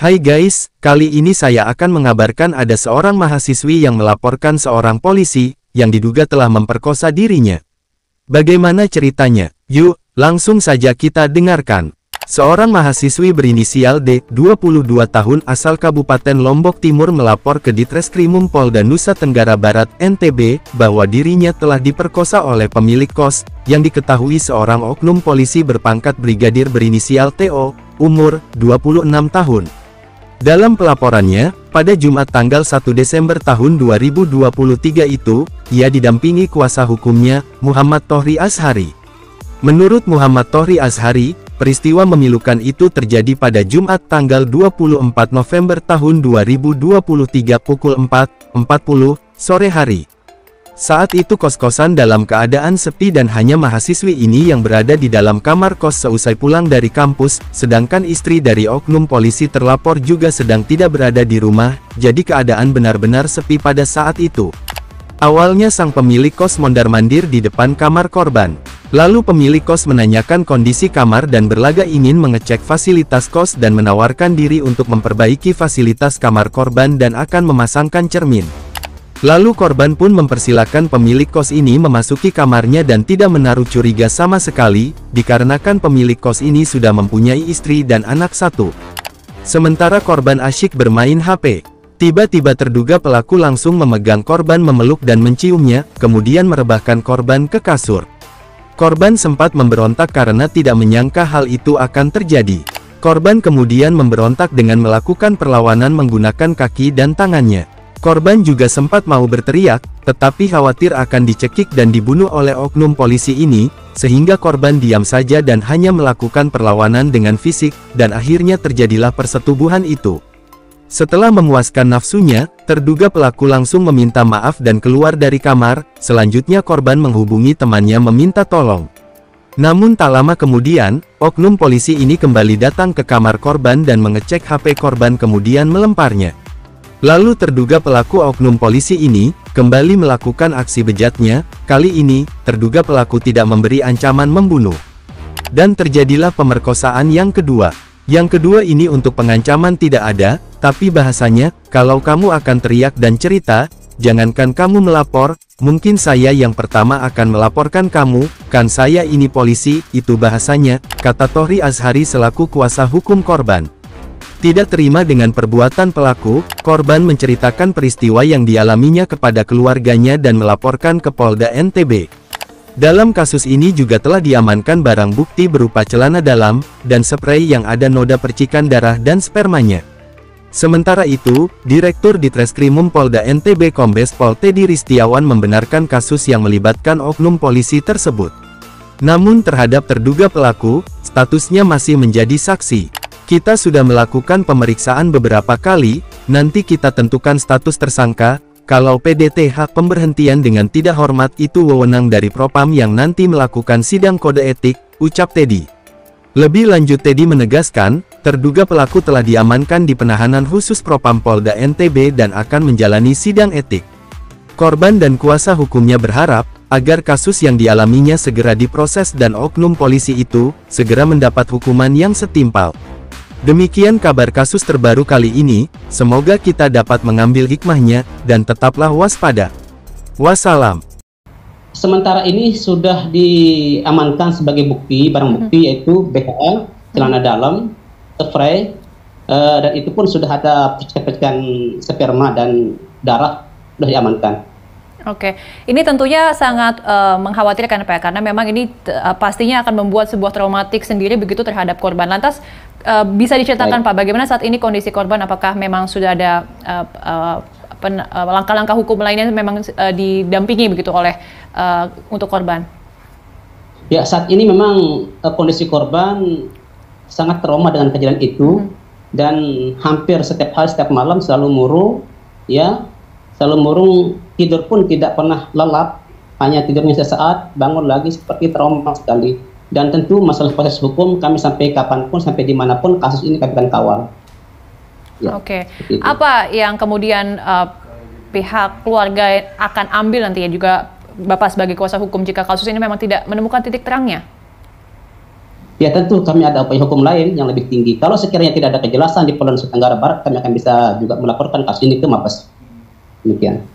Hai guys, kali ini saya akan mengabarkan ada seorang mahasiswi yang melaporkan seorang polisi yang diduga telah memperkosa dirinya. Bagaimana ceritanya? Yuk, langsung saja kita dengarkan. Seorang mahasiswi berinisial D, 22 tahun asal Kabupaten Lombok Timur melapor ke Ditreskrimum Polda Nusa Tenggara Barat (NTB) bahwa dirinya telah diperkosa oleh pemilik kos, yang diketahui seorang oknum polisi berpangkat brigadir berinisial TO, umur 26 tahun. Dalam pelaporannya, pada Jumat tanggal 1 Desember tahun 2023 itu, ia didampingi kuasa hukumnya, Muhammad Tohri Azhari. Menurut Muhammad Tohri Azhari, peristiwa memilukan itu terjadi pada Jumat tanggal 24 November tahun 2023 pukul 4.40 sore hari. Saat itu kos-kosan dalam keadaan sepi dan hanya mahasiswi ini yang berada di dalam kamar kos seusai pulang dari kampus, sedangkan istri dari oknum polisi terlapor juga sedang tidak berada di rumah, jadi keadaan benar-benar sepi pada saat itu. Awalnya sang pemilik kos mondar-mandir di depan kamar korban. Lalu pemilik kos menanyakan kondisi kamar dan berlaga ingin mengecek fasilitas kos dan menawarkan diri untuk memperbaiki fasilitas kamar korban dan akan memasangkan cermin. Lalu korban pun mempersilahkan pemilik kos ini memasuki kamarnya dan tidak menaruh curiga sama sekali, dikarenakan pemilik kos ini sudah mempunyai istri dan anak satu. Sementara korban asyik bermain HP. Tiba-tiba terduga pelaku langsung memegang korban, memeluk dan menciumnya, kemudian merebahkan korban ke kasur. Korban sempat memberontak karena tidak menyangka hal itu akan terjadi. Korban kemudian memberontak dengan melakukan perlawanan menggunakan kaki dan tangannya. Korban juga sempat mau berteriak, tetapi khawatir akan dicekik dan dibunuh oleh oknum polisi ini, sehingga korban diam saja dan hanya melakukan perlawanan dengan fisik, dan akhirnya terjadilah persetubuhan itu. Setelah memuaskan nafsunya, terduga pelaku langsung meminta maaf dan keluar dari kamar. Selanjutnya korban menghubungi temannya meminta tolong. Namun tak lama kemudian, oknum polisi ini kembali datang ke kamar korban dan mengecek HP korban kemudian melemparnya. Lalu terduga pelaku oknum polisi ini, kembali melakukan aksi bejatnya. Kali ini, terduga pelaku tidak memberi ancaman membunuh. Dan terjadilah pemerkosaan yang kedua. Yang kedua ini untuk pengancaman tidak ada, tapi bahasanya, kalau kamu akan teriak dan cerita, jangankan kamu melapor, mungkin saya yang pertama akan melaporkan kamu, kan saya ini polisi, itu bahasanya, kata Tohri Azhari selaku kuasa hukum korban. Tidak terima dengan perbuatan pelaku, korban menceritakan peristiwa yang dialaminya kepada keluarganya dan melaporkan ke Polda NTB. Dalam kasus ini juga telah diamankan barang bukti berupa celana dalam, dan sprei yang ada noda percikan darah dan spermanya. Sementara itu, Direktur Ditreskrimum Polda NTB Kombes Pol Teddy Ristiawan membenarkan kasus yang melibatkan oknum polisi tersebut. Namun terhadap terduga pelaku, statusnya masih menjadi saksi. Kita sudah melakukan pemeriksaan beberapa kali, nanti kita tentukan status tersangka. Kalau PDT hak pemberhentian dengan tidak hormat itu wewenang dari Propam yang nanti melakukan sidang kode etik, ucap Teddy. Lebih lanjut Teddy menegaskan, terduga pelaku telah diamankan di penahanan khusus Propam Polda NTB dan akan menjalani sidang etik. Korban dan kuasa hukumnya berharap, agar kasus yang dialaminya segera diproses dan oknum polisi itu, segera mendapat hukuman yang setimpal. Demikian kabar kasus terbaru kali ini, semoga kita dapat mengambil hikmahnya, dan tetaplah waspada. Wassalam. Sementara ini sudah diamankan sebagai bukti, barang bukti yaitu BHL, celana dalam, spray, dan itu pun sudah ada percikan sperma dan darah sudah diamankan. Oke, ini tentunya sangat mengkhawatirkan Pak, karena memang ini pastinya akan membuat sebuah traumatik sendiri begitu terhadap korban. Lantas bisa diceritakan Pak, bagaimana saat ini kondisi korban? Apakah memang sudah ada langkah-langkah hukum lainnya memang didampingi begitu oleh untuk korban? Ya, saat ini memang kondisi korban sangat trauma dengan kejadian itu, dan hampir setiap hari, setiap malam selalu murung, ya. Selalu murung, tidur pun tidak pernah lelap, hanya tidurnya sesaat, bangun lagi, seperti trauma sekali. Dan tentu masalah proses hukum, kami sampai kapanpun, sampai dimanapun kasus ini kami akan kawal. Ya, Oke, apa yang kemudian pihak keluarga akan ambil nantinya juga Bapak sebagai kuasa hukum jika kasus ini memang tidak menemukan titik terangnya? Ya tentu kami ada upaya hukum lain yang lebih tinggi. Kalau sekiranya tidak ada kejelasan di Polda Nusa Tenggara Barat, kami akan bisa juga melaporkan kasus ini ke Mabes. Demikian.